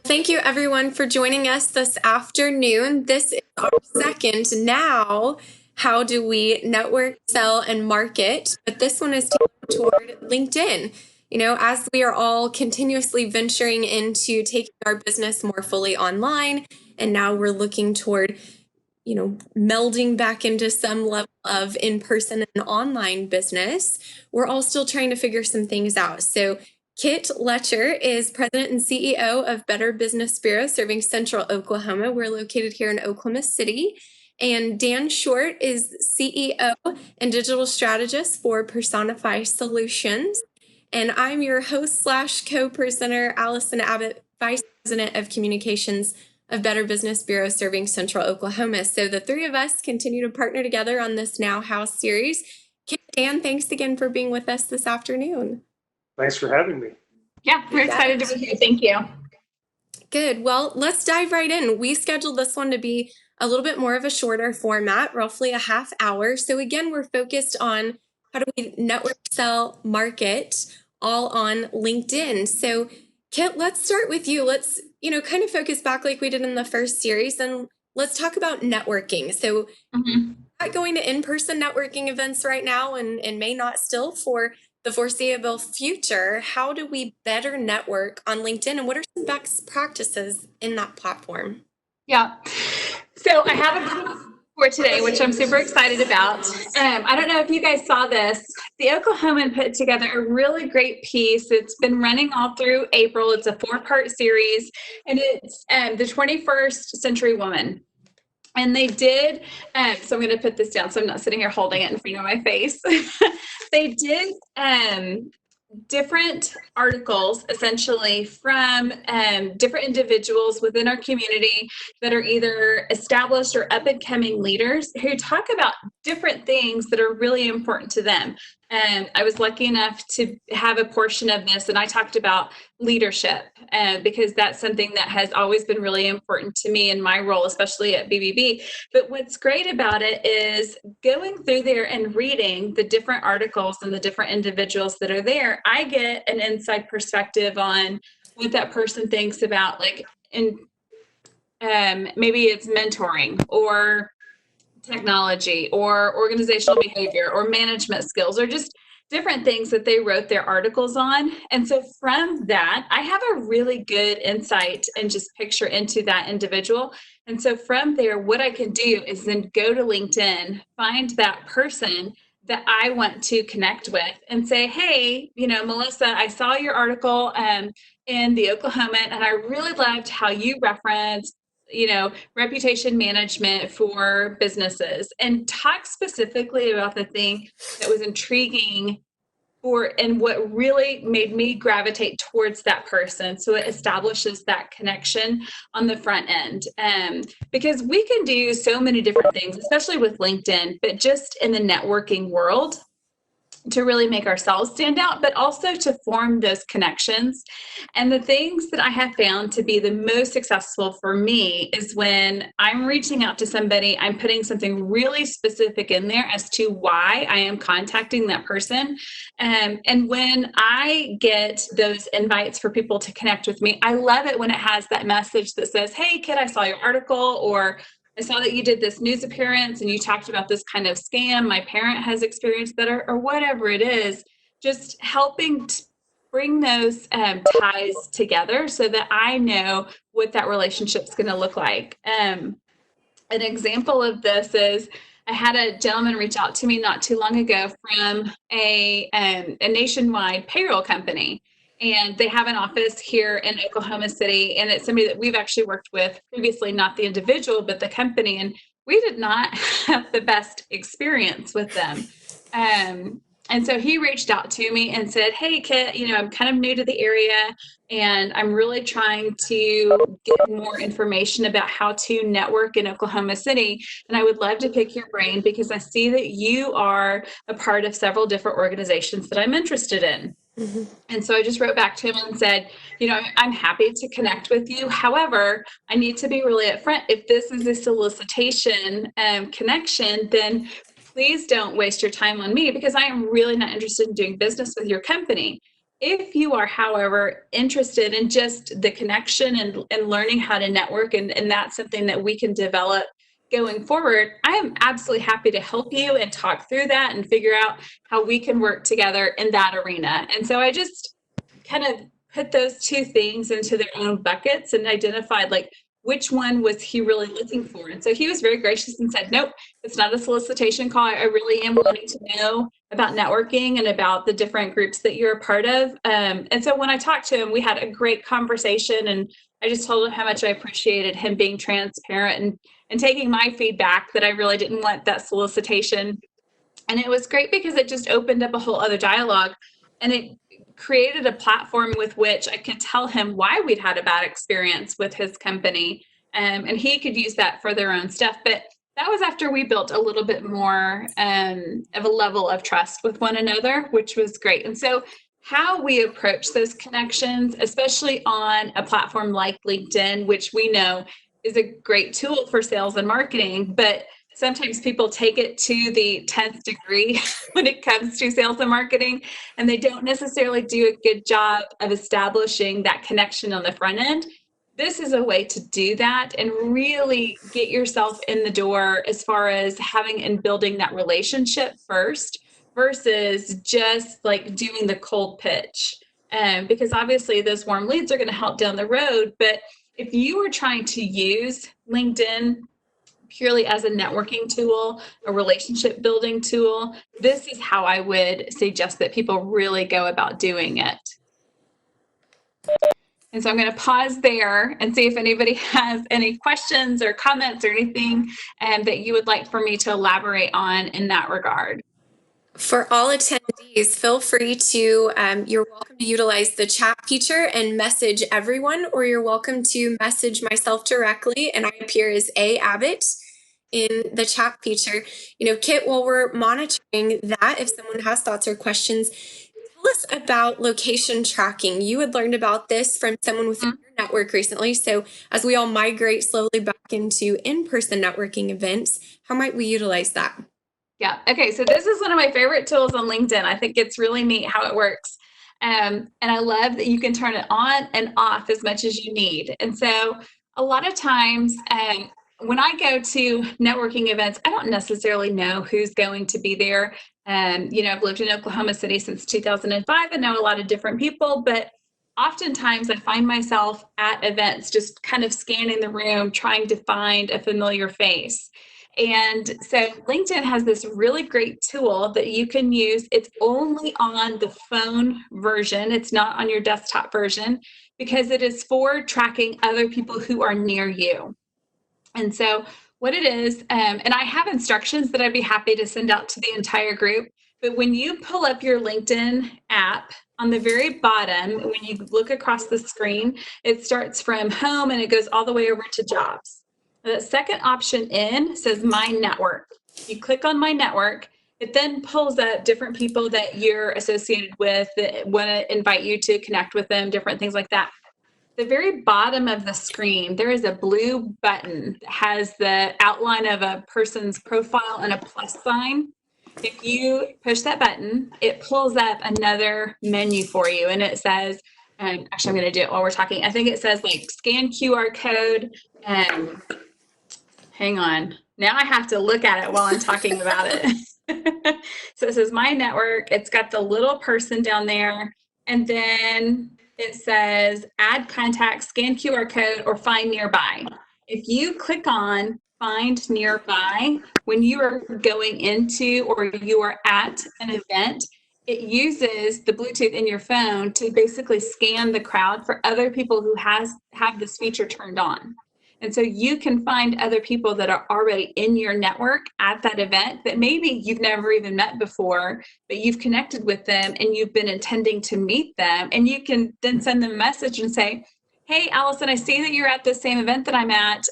Thank you, everyone, for joining us this afternoon. This is our second now. How do we network, sell, and market? But this one is toward LinkedIn. As we are all continuously venturing into taking our business more fully online, and now we're looking toward melding back into some level of in-person and online business, we're all still trying to figure some things out. So Kit Letcher is president and CEO of Better Business Bureau, serving Central Oklahoma. We're located here in Oklahoma City. And Dan Short is CEO and digital strategist for Personify Solutions. And I'm your host / co-presenter, Allison Abbott, vice president of communications of Better Business Bureau, serving Central Oklahoma. So the three of us continue to partner together on this Now How series. Kit, Dan, thanks again for being with us this afternoon. Thanks for having me. Yeah, we're excited to be here. Thank you. Good. Well, let's dive right in. We scheduled this one to be a little bit more of a shorter format, roughly a half hour. So again, we're focused on how do we network, sell, market, all on LinkedIn. So Kit, let's start with you. Let's, kind of focus back like we did in the first series, and let's talk about networking. So not going to in-person networking events right now and may not still for the foreseeable future. How do we better network on LinkedIn, and what are some best practices in that platform? Yeah. So I have a piece for today, which I'm super excited about. I don't know if you guys saw this. The Oklahoman put together a really great piece. It's been running all through April. It's a 4-part series, and it's the 21st Century Woman. And they did, so I'm going to put this down so I'm not sitting here holding it in front of my face. They did different articles essentially from different individuals within our community that are either established or up and coming leaders who talk about different things that are really important to them. And I was lucky enough to have a portion of this, and I talked about leadership because that's something that has always been really important to me in my role, especially at BBB. But what's great about it is going through there and reading the different articles and the different individuals that are there. I get an inside perspective on what that person thinks about, like, maybe it's mentoring or technology or organizational behavior or management skills or just different things that they wrote their articles on. And so from that, I have a really good insight and just picture into that individual. And so from there, what I can do is then go to LinkedIn, find that person that I want to connect with and say, hey, Melissa, I saw your article in the Oklahoman, and I really loved how you referenced reputation management for businesses, and talk specifically about the thing that was intriguing and what really made me gravitate towards that person. So it establishes that connection on the front end. Because we can do so many different things, especially with LinkedIn, but just in the networking world, to really make ourselves stand out, but also to form those connections. And the things that I have found to be the most successful for me is when I'm reaching out to somebody, I'm putting something really specific in there as to why I am contacting that person. And when I get those invites for people to connect with me, I love it when it has that message that says, hey, Kit, I saw your article, or I saw that you did this news appearance and you talked about this kind of scam. My parent has experienced that, or whatever it is, just helping to bring those ties together so that I know what that relationship's going to look like. An example of this is I had a gentleman reach out to me not too long ago from a nationwide payroll company. And they have an office here in Oklahoma City, and it's somebody that we've actually worked with previously, not the individual, but the company. And we did not have the best experience with them. And so he reached out to me and said, hey, Kit, I'm kind of new to the area, and I'm really trying to get more information about how to network in Oklahoma City. And I would love to pick your brain because I see that you are a part of several different organizations that I'm interested in. And so I just wrote back to him and said, I'm happy to connect with you. However, I need to be really upfront. If this is a solicitation connection, then please don't waste your time on me because I am really not interested in doing business with your company. If you are, however, interested in just the connection and learning how to network, and that's something that we can develop going forward, I am absolutely happy to help you and talk through that and figure out how we can work together in that arena. And so I just kind of put those two things into their own buckets and identified like which one was he really looking for. And so he was very gracious and said, nope, it's not a solicitation call. I really am wanting to know about networking and about the different groups that you're a part of. And so when I talked to him, we had a great conversation, and I just told him how much I appreciated him being transparent and taking my feedback that I really didn't want that solicitation. And it was great because it just opened up a whole other dialogue, and it created a platform with which I could tell him why we'd had a bad experience with his company. And he could use that for their own stuff. But that was after we built a little bit more of a level of trust with one another, which was great. And so how we approach those connections, especially on a platform like LinkedIn, which we know is a great tool for sales and marketing, but sometimes people take it to the 10th degree when it comes to sales and marketing, and they don't necessarily do a good job of establishing that connection on the front end. This is a way to do that and really get yourself in the door as far as having and building that relationship first versus just like doing the cold pitch. Because obviously those warm leads are going to help down the road. But if you are trying to use LinkedIn purely as a networking tool, a relationship building tool, this is how I would suggest that people really go about doing it. And so I'm going to pause there and see if anybody has any questions or comments or anything that you would like for me to elaborate on in that regard. For all attendees, feel free to, you're welcome to utilize the chat feature and message everyone, or you're welcome to message myself directly, and I appear as A. Abbott in the chat feature. Kit, while we're monitoring that, if someone has thoughts or questions, tell us about location tracking. You had learned about this from someone within your network recently. So as we all migrate slowly back into in-person networking events, how might we utilize that? Yeah. Okay. So this is one of my favorite tools on LinkedIn. I think it's really neat how it works. And I love that you can turn it on and off as much as you need. And so a lot of times when I go to networking events, I don't necessarily know who's going to be there. I've lived in Oklahoma City since 2005 and know a lot of different people, but oftentimes I find myself at events just kind of scanning the room, trying to find a familiar face. And so LinkedIn has this really great tool that you can use. It's only on the phone version. It's not on your desktop version because it is for tracking other people who are near you. And so what it is, and I have instructions that I'd be happy to send out to the entire group, but when you pull up your LinkedIn app, on the very bottom, when you look across the screen, it starts from home and it goes all the way over to jobs. The second option in says My Network. You click on My Network. It then pulls up different people that you're associated with that want to invite you to connect with them, different things like that. The very bottom of the screen, there is a blue button that has the outline of a person's profile and a plus sign. If you push that button, it pulls up another menu for you, and it says, actually, I'm going to do it while we're talking. I think it says like scan QR code. Hang on. Now I have to look at it while I'm talking about it. So it says My Network. It's got the little person down there. And then it says add contact, scan QR code, or find nearby. If you click on find nearby, when you are going into or you are at an event, it uses the Bluetooth in your phone to basically scan the crowd for other people who have this feature turned on. And so you can find other people that are already in your network at that event that maybe you've never even met before, but you've connected with them and you've been intending to meet them. And you can then send them a message and say, hey, Allison, I see that you're at the same event that I'm at.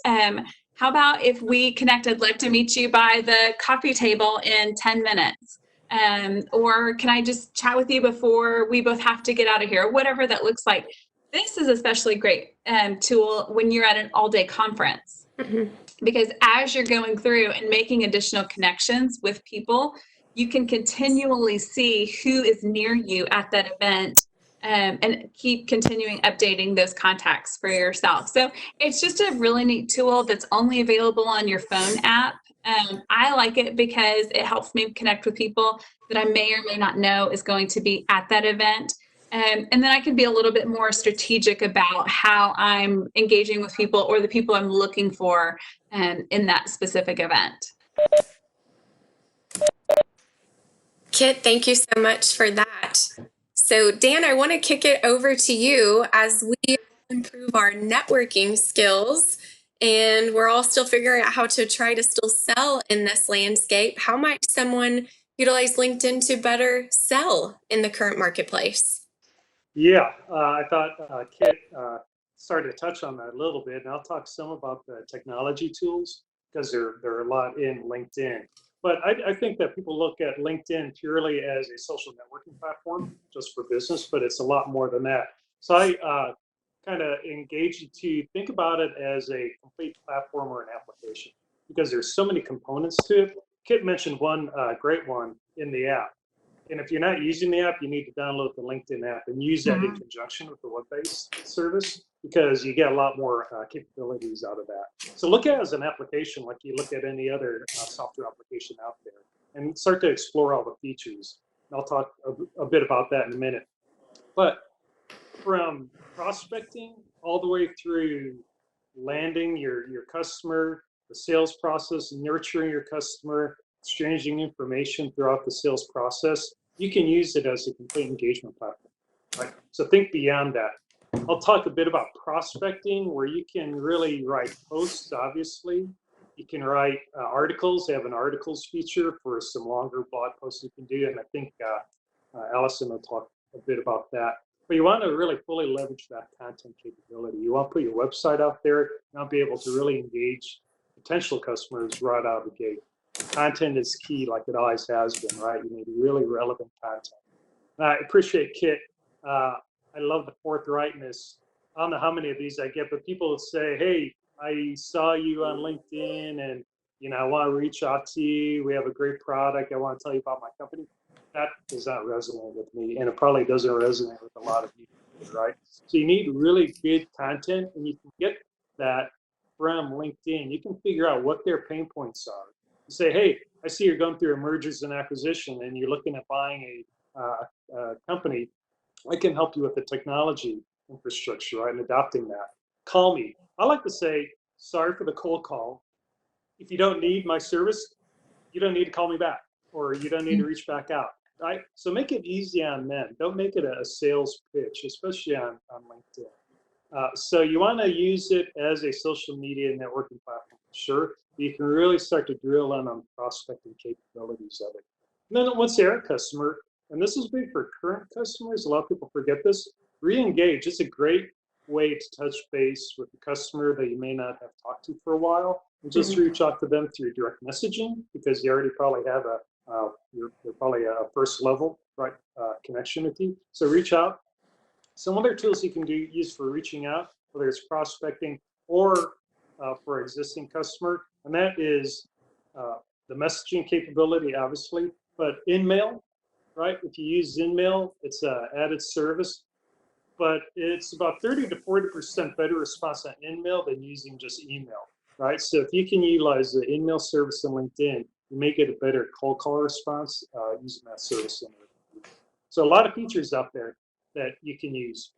How about if we connect? I'd love to meet you by the coffee table in 10 minutes. Or can I just chat with you before we both have to get out of here? Whatever that looks like. This is especially great tool when you're at an all-day conference, because as you're going through and making additional connections with people, you can continually see who is near you at that event and keep continuing updating those contacts for yourself. So it's just a really neat tool that's only available on your phone app. I like it because it helps me connect with people that I may or may not know is going to be at that event. And then I can be a little bit more strategic about how I'm engaging with people or the people I'm looking for in that specific event. Kit, thank you so much for that. So, Dan, I want to kick it over to you as we improve our networking skills and we're all still figuring out how to try to still sell in this landscape. How might someone utilize LinkedIn to better sell in the current marketplace? Yeah, I thought Kit started to touch on that a little bit, and I'll talk some about the technology tools because there are a lot in LinkedIn. But I think that people look at LinkedIn purely as a social networking platform just for business, but it's a lot more than that. So I kind of engage you to think about it as a complete platform or an application because there's so many components to it. Kit mentioned one great one in the app. And if you're not using the app, you need to download the LinkedIn app and use that in conjunction with the web-based service because you get a lot more capabilities out of that. So look at it as an application like you look at any other software application out there and start to explore all the features. And I'll talk a bit about that in a minute. But from prospecting all the way through landing your customer, the sales process, nurturing your customer, exchanging information throughout the sales process, you can use it as a complete engagement platform, right? So think beyond that. I'll talk a bit about prospecting where you can really write posts, obviously. You can write articles. They have an articles feature for some longer blog posts you can do. And I think Allison will talk a bit about that. But you want to really fully leverage that content capability. You want to put your website out there and not be able to really engage potential customers right out of the gate. Content is key like it always has been, right? You need really relevant content. I appreciate Kit. I love the forthrightness. I don't know how many of these I get, but people say, hey, I saw you on LinkedIn and I want to reach out to you. We have a great product. I want to tell you about my company. That does not resonate with me, and it probably doesn't resonate with a lot of people, right? So you need really good content, and you can get that from LinkedIn. You can figure out what their pain points are. You say, hey, I see you're going through a mergers and acquisition, and you're looking at buying a company. I can help you with the technology infrastructure, right, and adopting that. Call me. I like to say, sorry for the cold call. If you don't need my service, you don't need to call me back, or you don't need to reach back out. Right? So make it easy on them. Don't make it a sales pitch, especially on LinkedIn. So you want to use it as a social media networking platform, sure. You can really start to drill in on prospecting capabilities of it. And then once they're a customer, and this is big for current customers, a lot of people forget this, re-engage. It's a great way to touch base with the customer that you may not have talked to for a while, and just reach out to them through direct messaging because you already probably have you're probably a first level right connection with you. So reach out. Some other tools you can use for reaching out, whether it's prospecting or for existing customer, and that is the messaging capability, obviously, but InMail, right? If you use InMail, it's an added service, but it's about 30 to 40% better response on InMail than using just email, right? So if you can utilize the InMail service in LinkedIn, you may get a better cold call response using that service. So a lot of features out there that you can use.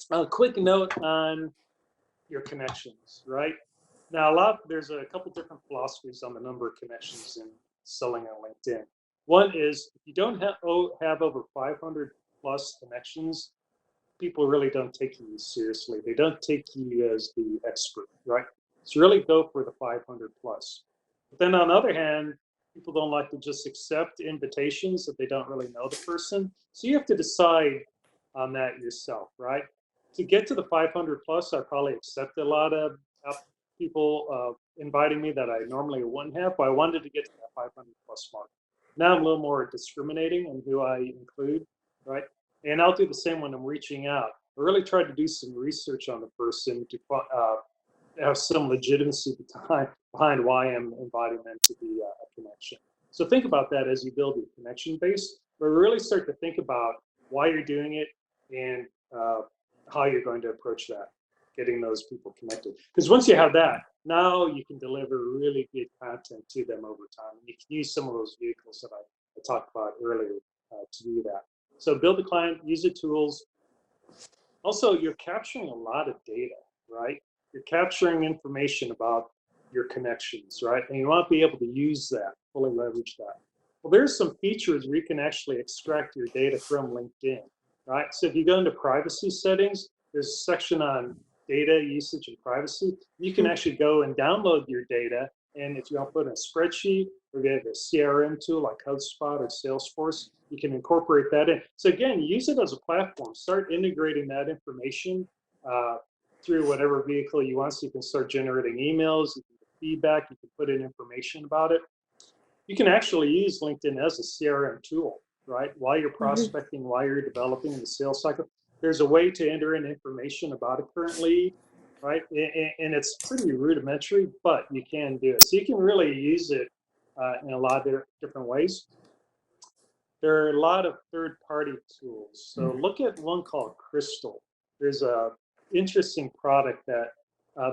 A quick note on your connections, right? Now, there's a couple different philosophies on the number of connections in selling on LinkedIn. One is if you don't have over 500 plus connections, people really don't take you seriously. They don't take you as the expert, right? So really go for the 500 plus. But then on the other hand, people don't like to just accept invitations if they don't really know the person. So you have to decide on that yourself, right? To get to the 500 plus, I probably accept a lot of people inviting me that I normally wouldn't have, but I wanted to get to that 500 plus mark. Now I'm a little more discriminating in who I include, right? And I'll do the same when I'm reaching out. I really try to do some research on the person to have some legitimacy behind why I'm inviting them to be a connection. So think about that as you build your connection base, but really start to think about why you're doing it, and how you're going to approach that, getting those people connected. Because once you have that, now you can deliver really good content to them over time. And you can use some of those vehicles that I talked about earlier to do that. So build the client, use the tools. Also, you're capturing a lot of data, right? You're capturing information about your connections, right? And you want to be able to use that, fully leverage that. Well, there's some features where you can actually extract your data from LinkedIn, right? So if you go into privacy settings, there's a section on data usage and privacy. You can actually go and download your data. And if you want to put in a spreadsheet or you have a CRM tool like HubSpot or Salesforce, you can incorporate that in. So again, use it as a platform. Start integrating that information through whatever vehicle you want. So you can start generating emails, you can get feedback, you can put in information about it. You can actually use LinkedIn as a CRM tool, right? While you're prospecting, while you're developing in the sales cycle, there's a way to enter in information about a current lead, right? And it's pretty rudimentary, but you can do it. So you can really use it in a lot of different ways. There are a lot of third-party tools. So look at one called Crystal. There's a interesting product that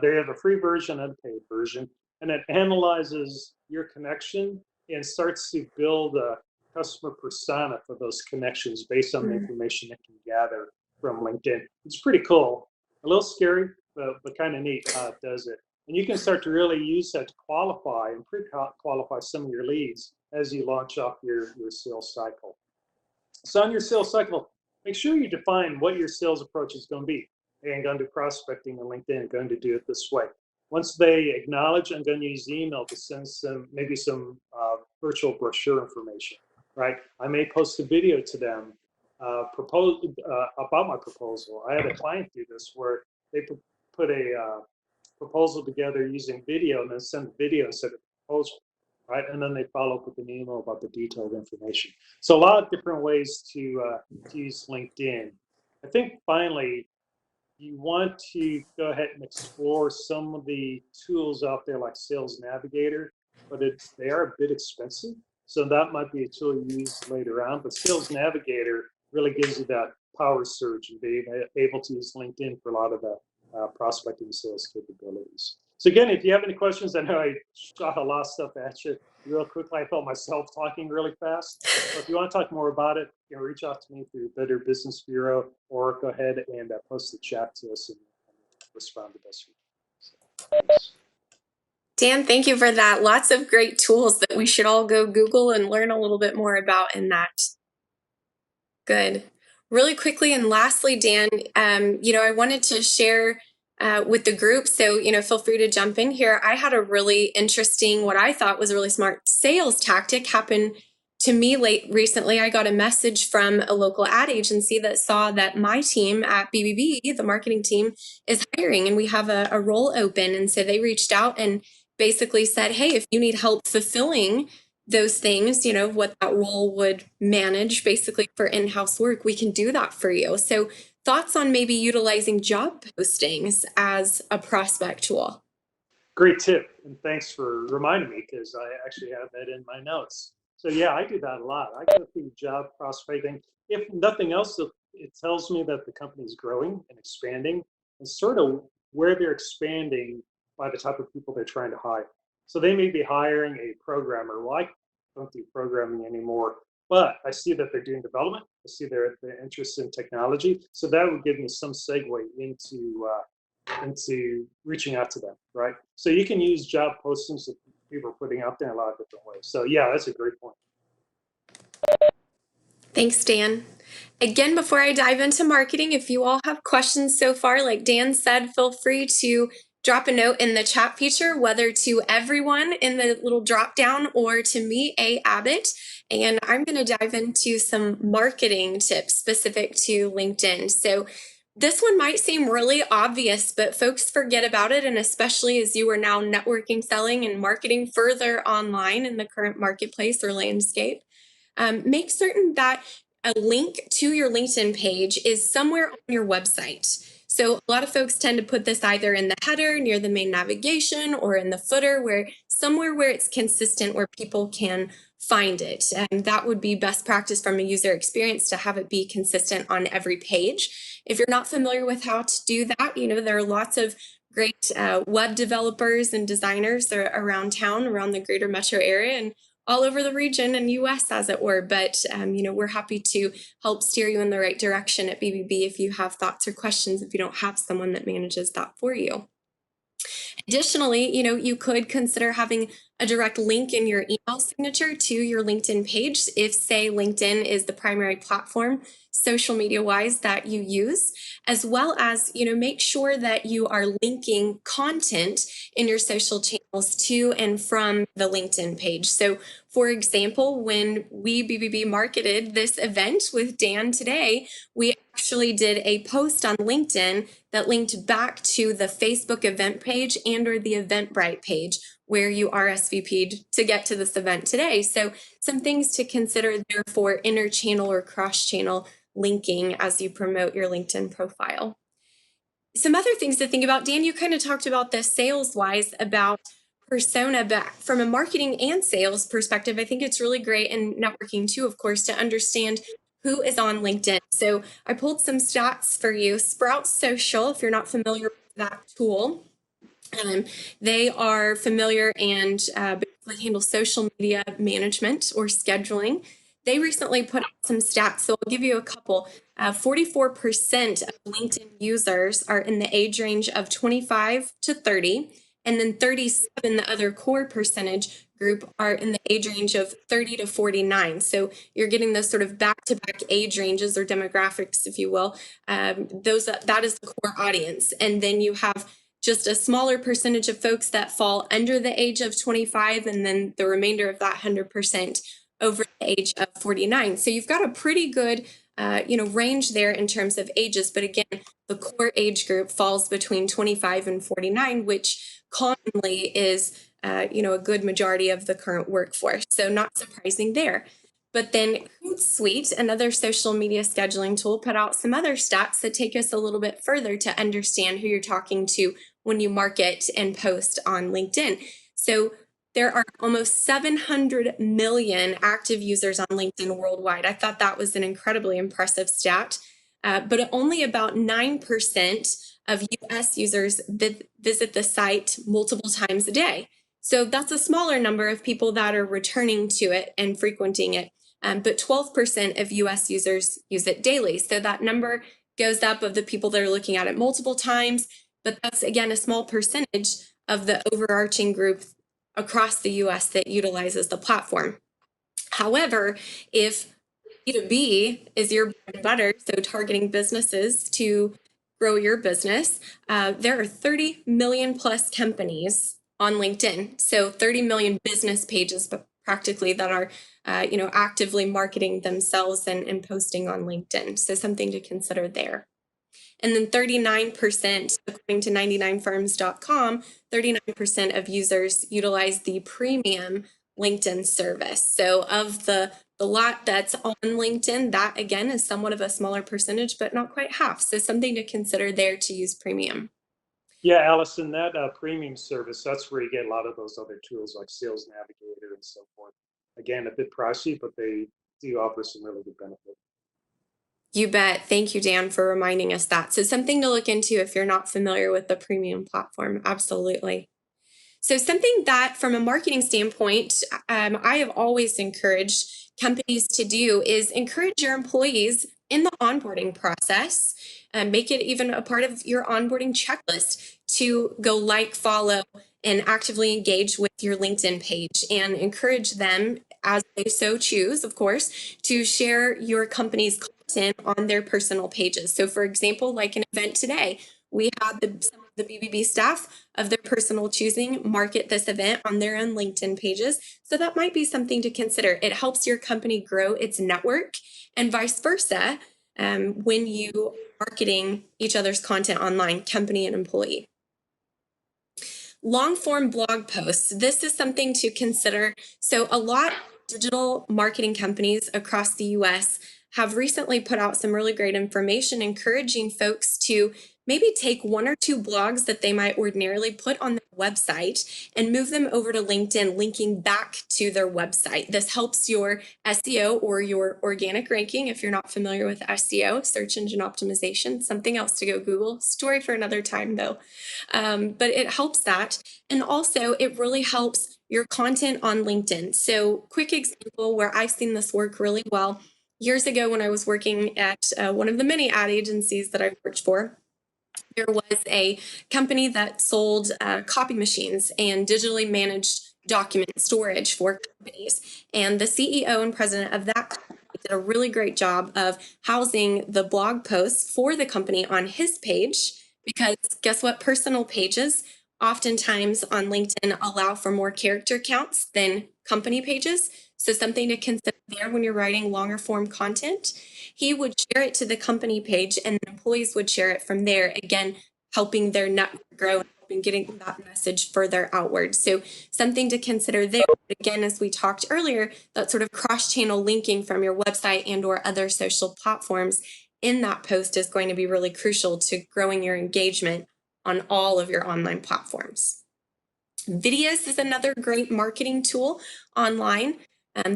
they have a free version and a paid version, and it analyzes your connection and starts to build a customer persona for those connections based on the information it can gather from LinkedIn. It's pretty cool. A little scary, but kind of neat how it does it. And you can start to really use that to qualify and pre-qualify some of your leads as you launch off your sales cycle. So on your sales cycle, make sure you define what your sales approach is going to be. Hey, I'm going to do prospecting on LinkedIn. I'm going to do it this way. Once they acknowledge, I'm going to use email to send maybe some virtual brochure information, right? I may post a video to them about my proposal. I had a client do this where they put a proposal together using video and then send video instead of proposal, right? And then they follow up with an email about the detailed information. So a lot of different ways to use LinkedIn. I think finally, you want to go ahead and explore some of the tools out there like Sales Navigator, but they are a bit expensive. So that might be a tool you use later on, but Sales Navigator really gives you that power surge and being able to use LinkedIn for a lot of the prospecting sales capabilities. So again, if you have any questions, I know I shot a lot of stuff at you real quickly. I felt myself talking really fast. So if you want to talk more about it, you can reach out to me through Better Business Bureau, or go ahead and post the chat to us and respond to best. So, Dan, thank you for that. Lots of great tools that we should all go Google and learn a little bit more about in that. Good. Really quickly and lastly, Dan, I wanted to share with the group. So, feel free to jump in here. I had a really interesting, what I thought was a really smart sales tactic happen to me recently. I got a message from a local ad agency that saw that my team at BBB, the marketing team, is hiring and we have a role open. And so they reached out and basically said, hey, if you need help fulfilling those things, what that role would manage basically for in-house work, we can do that for you. So thoughts on maybe utilizing job postings as a prospect tool? Great tip. And thanks for reminding me, because I actually have that in my notes. So yeah, I do that a lot. I go through job prospecting. If nothing else, it tells me that the company is growing and expanding, and sort of where they're expanding by the type of people they're trying to hire. So they may be hiring a programmer. Well, I don't do programming anymore, but I see that they're doing development. I see their interest in technology. So that would give me some segue into reaching out to them, right? So you can use job postings that people are putting out there in a lot of different ways. So yeah, that's a great point. Thanks, Dan. Again, before I dive into marketing, if you all have questions so far, like Dan said, feel free to drop a note in the chat feature, whether to everyone in the little drop down or to me, A. Abbott. And I'm going to dive into some marketing tips specific to LinkedIn. So this one might seem really obvious, but folks forget about it. And especially as you are now networking, selling, and marketing further online in the current marketplace or landscape, make certain that a link to your LinkedIn page is somewhere on your website. So a lot of folks tend to put this either in the header near the main navigation or in the footer, where somewhere where it's consistent, where people can find it. And that would be best practice from a user experience to have it be consistent on every page. If you're not familiar with how to do that, there are lots of great web developers and designers that are around town, around the greater metro area, and all over the region and US, as it were. But, we're happy to help steer you in the right direction at BBB if you have thoughts or questions, if you don't have someone that manages that for you. Additionally, you could consider having a direct link in your email signature to your LinkedIn page if, say, LinkedIn is the primary platform social media wise that you use, as well as, make sure that you are linking content in your social channels to and from the LinkedIn page. So, for example, when we BBB marketed this event with Dan today, we actually did a post on LinkedIn that linked back to the Facebook event page and or the Eventbrite page where you RSVP'd to get to this event today. So some things to consider there for inter-channel or cross-channel linking as you promote your LinkedIn profile. Some other things to think about, Dan, you kind of talked about this sales-wise about persona, but from a marketing and sales perspective, I think it's really great, and networking too, of course, to understand who is on LinkedIn. So I pulled some stats for you. Sprout Social, if you're not familiar with that tool, they are familiar and basically handle social media management or scheduling. They recently put out some stats, so I'll give you a couple. 44% of LinkedIn users are in the age range of 25 to 30, and then 37, the other core percentage group, are in the age range of 30 to 49. So you're getting those sort of back-to-back age ranges or demographics, if you will. That is the core audience. And then you have just a smaller percentage of folks that fall under the age of 25, and then the remainder of that 100% over the age of 49. So you've got a pretty good range there in terms of ages. But again, the core age group falls between 25 and 49, which commonly is a good majority of the current workforce. So not surprising there. But then Hootsuite, another social media scheduling tool, put out some other stats that take us a little bit further to understand who you're talking to when you market and post on LinkedIn. So there are almost 700 million active users on LinkedIn worldwide. I thought that was an incredibly impressive stat, but only about 9% of US users visit the site multiple times a day. So that's a smaller number of people that are returning to it and frequenting it. But 12% of US users use it daily. So that number goes up of the people that are looking at it multiple times. But that's, again, a small percentage of the overarching group across the US that utilizes the platform. However, if B2B is your bread and butter, so targeting businesses to grow your business, there are 30 million plus companies on LinkedIn. So 30 million business pages, but practically that are, actively marketing themselves and posting on LinkedIn. So something to consider there. And then 39%, according to 99firms.com, 39% of users utilize the premium LinkedIn service. So of the lot that's on LinkedIn, that again is somewhat of a smaller percentage, but not quite half. So something to consider there to use premium. Yeah, Allison, that premium service, that's where you get a lot of those other tools like Sales Navigator and so forth. Again, a bit pricey, but they do offer some really good benefit. You bet. Thank you, Dan, for reminding us that. So something to look into if you're not familiar with the premium platform. Absolutely. So something that from a marketing standpoint, I have always encouraged companies to do is encourage your employees in the onboarding process, and make it even a part of your onboarding checklist to go like, follow, and actively engage with your LinkedIn page, and encourage them, as they so choose, of course, to share your company's content on their personal pages. So for example, like an event today, we had some of the BBB staff of their personal choosing market this event on their own LinkedIn pages. So that might be something to consider. It helps your company grow its network, and vice versa when you are marketing each other's content online, company and employee. Long form blog posts. This is something to consider. So a lot of digital marketing companies across the US have recently put out some really great information encouraging folks to maybe take one or two blogs that they might ordinarily put on their website and move them over to LinkedIn, linking back to their website. This helps your SEO or your organic ranking. If you're not familiar with SEO, search engine optimization, something else to go Google, story for another time though. But it helps that. And also it really helps your content on LinkedIn. So quick example where I've seen this work really well. Years ago when I was working at one of the many ad agencies that I worked for, there was a company that sold copy machines and digitally managed document storage for companies. And the CEO and president of that company did a really great job of housing the blog posts for the company on his page, because guess what? Personal pages oftentimes on LinkedIn allow for more character counts than company pages. So something to consider there when you're writing longer form content. He would share it to the company page and employees would share it from there, again, helping their network grow and getting that message further outward. So something to consider there. Again, as we talked earlier, that sort of cross-channel linking from your website and or other social platforms in that post is going to be really crucial to growing your engagement on all of your online platforms. Videos is another great marketing tool online.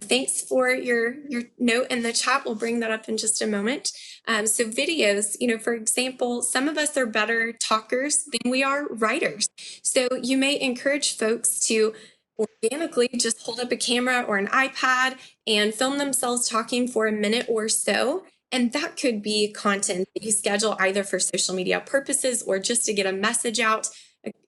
Thanks for your note in the chat. We'll bring that up in just a moment. So videos, for example, some of us are better talkers than we are writers. So you may encourage folks to organically just hold up a camera or an iPad and film themselves talking for a minute or so. And that could be content that you schedule either for social media purposes or just to get a message out,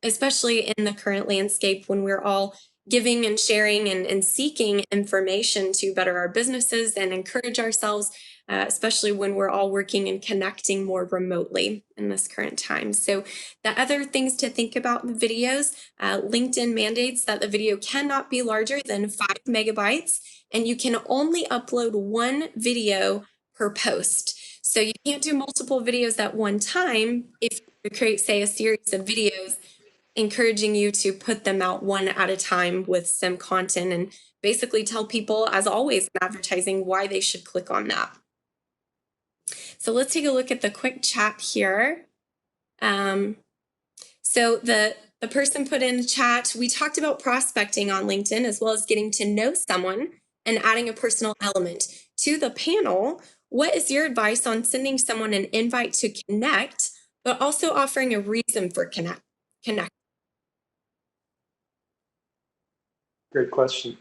especially in the current landscape when we're all giving and sharing and seeking information to better our businesses and encourage ourselves, especially when we're all working and connecting more remotely in this current time. So the other things to think about in the videos, LinkedIn mandates that the video cannot be larger than 5 megabytes, and you can only upload one video per post. So you can't do multiple videos at one time. If you create, say, a series of videos, encouraging you to put them out one at a time with some content and basically tell people, as always in advertising, why they should click on that. So let's take a look at the quick chat here. So the person put in the chat, we talked about prospecting on LinkedIn as well as getting to know someone and adding a personal element. To the panel, what is your advice on sending someone an invite to connect, but also offering a reason for connect? Great question.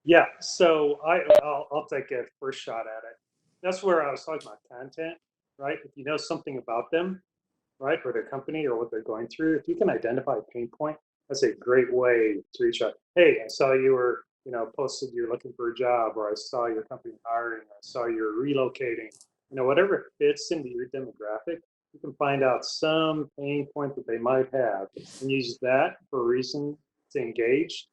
Yeah, so I'll take a first shot at it. That's where I was talking about content, right? If you know something about them, right, or their company or what they're going through, if you can identify a pain point, that's a great way to reach out. Hey, I saw you were, posted you're looking for a job, or I saw your company hiring, I saw you're relocating, whatever fits into your demographic, you can find out some pain point that they might have and use that for a reason to engage.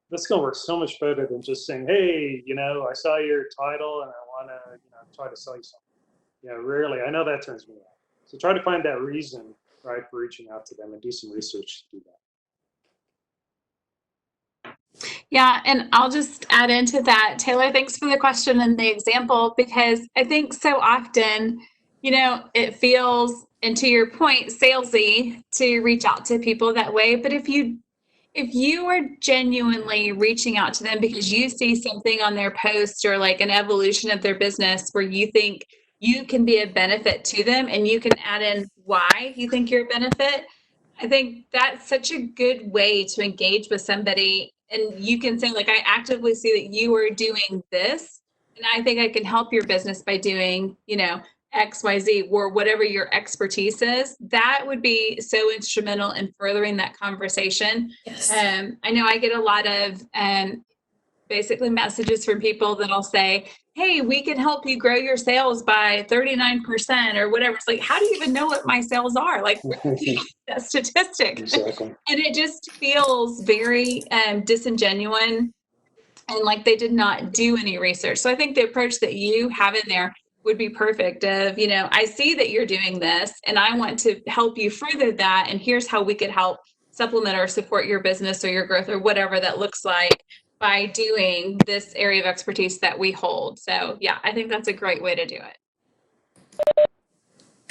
That's going to work so much better than just saying, hey, I saw your title and I want to, try to sell you something. Rarely. I know that turns me off. So try to find that reason, right, for reaching out to them and do some research to do that. Yeah, and I'll just add into that. Taylor, thanks for the question and the example, because I think so often, it feels, and to your point, salesy to reach out to people that way. But if you are genuinely reaching out to them because you see something on their post or like an evolution of their business where you think you can be a benefit to them and you can add in why you think you're a benefit, I think that's such a good way to engage with somebody. And you can say, like, I actively see that you are doing this, and I think I can help your business by doing, XYZ or whatever your expertise is. That would be so instrumental in furthering that conversation. Yes. I know I get a lot of basically messages from people that'll say, hey, we can help you grow your sales by 39% or whatever. It's like, how do you even know what my sales are? Like, that statistic. Exactly. And it just feels very disingenuous and like they did not do any research. So I think the approach that you have in there would be perfect of, I see that you're doing this and I want to help you further that. And here's how we could help supplement or support your business or your growth or whatever that looks like. by doing this area of expertise that we hold. So yeah, I think that's a great way to do it.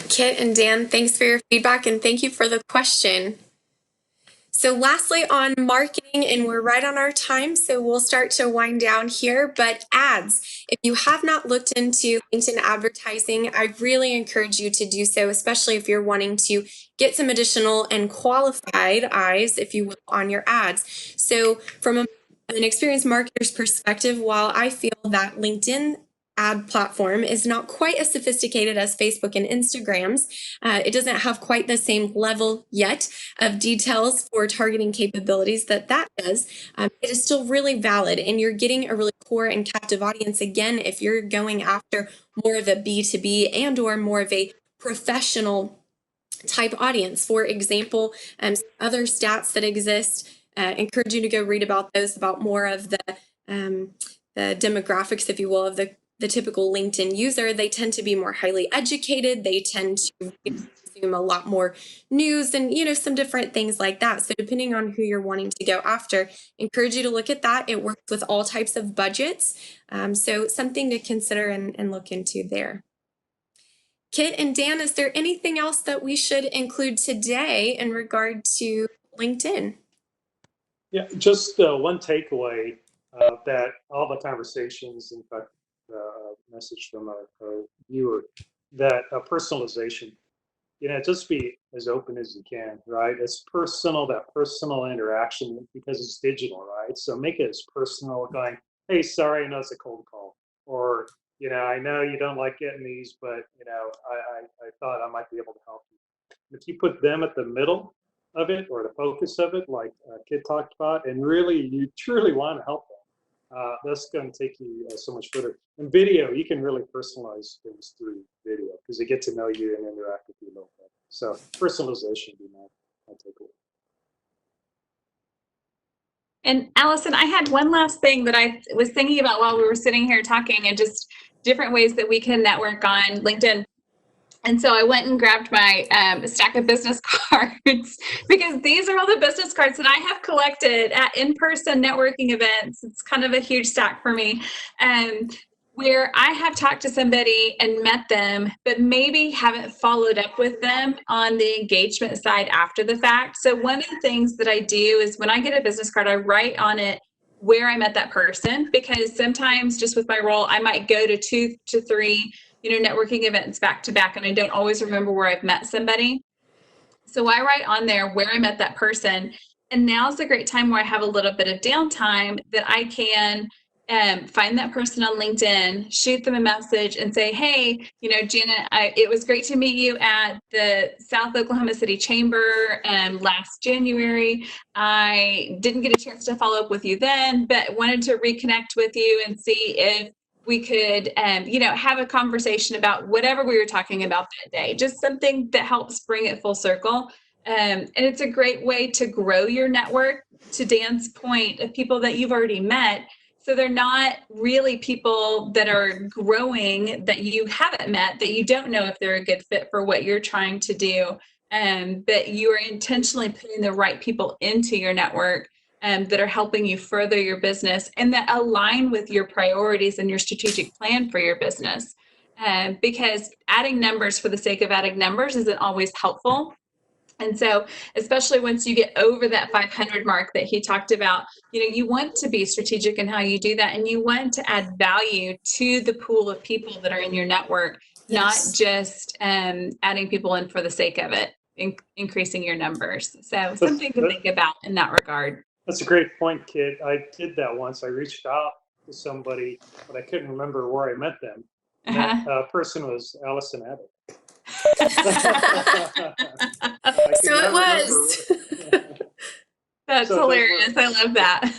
Kit and Dan, thanks for your feedback and thank you for the question. So lastly, on marketing, and we're right on our time, so we'll start to wind down here, but ads. If you have not looked into LinkedIn advertising, I really encourage you to do so, especially if you're wanting to get some additional and qualified eyes, if you will, on your ads. So from an experienced marketer's perspective, while I feel that LinkedIn ad platform is not quite as sophisticated as Facebook and Instagram's. It doesn't have quite the same level yet of details for targeting capabilities that does. It is still really valid, and you're getting a really core and captive audience. Again, if you're going after more of a B2B and or more of a professional type audience. For example, other stats that exist, encourage you to go read about those, about more of the demographics, if you will, of the typical LinkedIn user. They tend to be more highly educated. They tend to consume a lot more news and, some different things like that. So depending on who you're wanting to go after, encourage you to look at that. It works with all types of budgets. So something to consider and look into there. Kit and Dan, is there anything else that we should include today in regard to LinkedIn? Yeah, just one takeaway that all the conversations, in fact, message from a viewer, that personalization, just be as open as you can, right? It's personal, that personal interaction, because it's digital, right? So make it as personal, going, hey, sorry, I know it's a cold call. Or, I know you don't like getting these, but, I thought I might be able to help you. If you put them at the middle of it, or the focus of it, like Kit talked about, and really, you truly want to help them, that's going to take you so much further. In video, you can really personalize things through video because they get to know you and interact with you a little bit. So personalization would be my takeaway. And Allison, I had one last thing that I was thinking about while we were sitting here talking, and just different ways that we can network on LinkedIn. And so I went and grabbed my stack of business cards, because these are all the business cards that I have collected at in-person networking events. It's kind of a huge stack for me. Where I have talked to somebody and met them, but maybe haven't followed up with them on the engagement side after the fact. So one of the things that I do is when I get a business card, I write on it where I met that person, because sometimes just with my role, I might go to 2 to 3 networking events back to back, and I don't always remember where I've met somebody. So I write on there where I met that person. And now's a great time where I have a little bit of downtime that I can find that person on LinkedIn, shoot them a message and say, hey, Janet, it was great to meet you at the South Oklahoma City Chamber last January. I didn't get a chance to follow up with you then, but wanted to reconnect with you and see if we could, have a conversation about whatever we were talking about that day, just something that helps bring it full circle. And it's a great way to grow your network, to Dan's point, of people that you've already met. So they're not really people that are growing that you haven't met, that you don't know if they're a good fit for what you're trying to do. But you are intentionally putting the right people into your network that are helping you further your business and that align with your priorities and your strategic plan for your business. Because adding numbers for the sake of adding numbers isn't always helpful. And so, especially once you get over that 500 mark that he talked about, you want to be strategic in how you do that. And you want to add value to the pool of people that are in your network, yes, not just adding people in for the sake of it, increasing your numbers. So something to think about in that regard. That's a great point, Kit. I did that once. I reached out to somebody, but I couldn't remember where I met them. And that person was Allison Abbott. So it was. That's hilarious. I love that.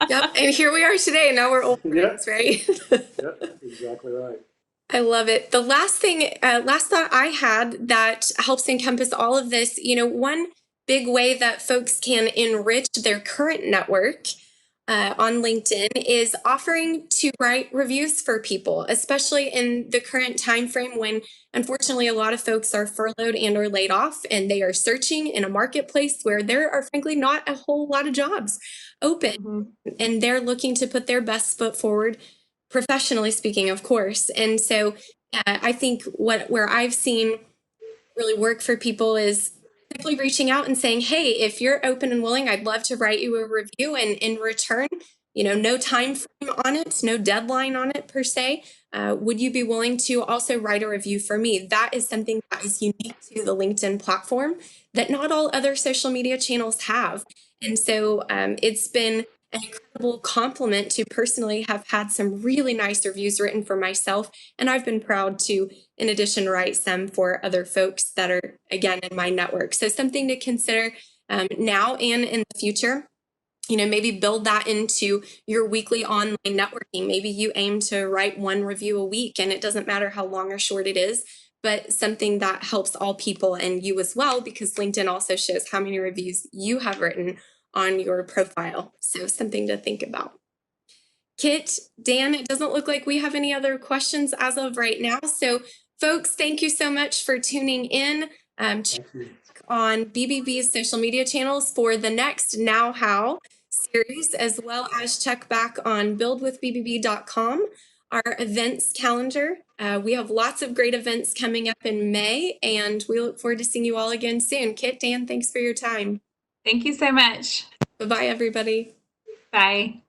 Yep. And here we are today. Now we're old friends, right? Yep, exactly right. I love it. The last thought I had that helps encompass all of this, one big way that folks can enrich their current network on LinkedIn is offering to write reviews for people, especially in the current time frame when unfortunately a lot of folks are furloughed and or laid off, and they are searching in a marketplace where there are frankly not a whole lot of jobs open, and they're looking to put their best foot forward, professionally speaking, of course. And so I think where I've seen really work for people is simply reaching out and saying, hey, if you're open and willing, I'd love to write you a review. And in return, no time frame on it, no deadline on it per se. Would you be willing to also write a review for me? That is something that is unique to the LinkedIn platform that not all other social media channels have. And so it's been an incredible compliment to personally have had some really nice reviews written for myself. And I've been proud to, in addition, write some for other folks that are, again, in my network. So something to consider now and in the future. Maybe build that into your weekly online networking. Maybe you aim to write one review a week, and it doesn't matter how long or short it is, but something that helps all people and you as well, because LinkedIn also shows how many reviews you have written on your profile. So something to think about. Kit, Dan, it doesn't look like we have any other questions as of right now. So folks, thank you so much for tuning in. Check on BBB's social media channels for the next Now How series, as well as check back on buildwithbbb.com, our events calendar. We have lots of great events coming up in May, and we look forward to seeing you all again soon. Kit, Dan, thanks for your time. Thank you so much. Bye-bye, everybody. Bye.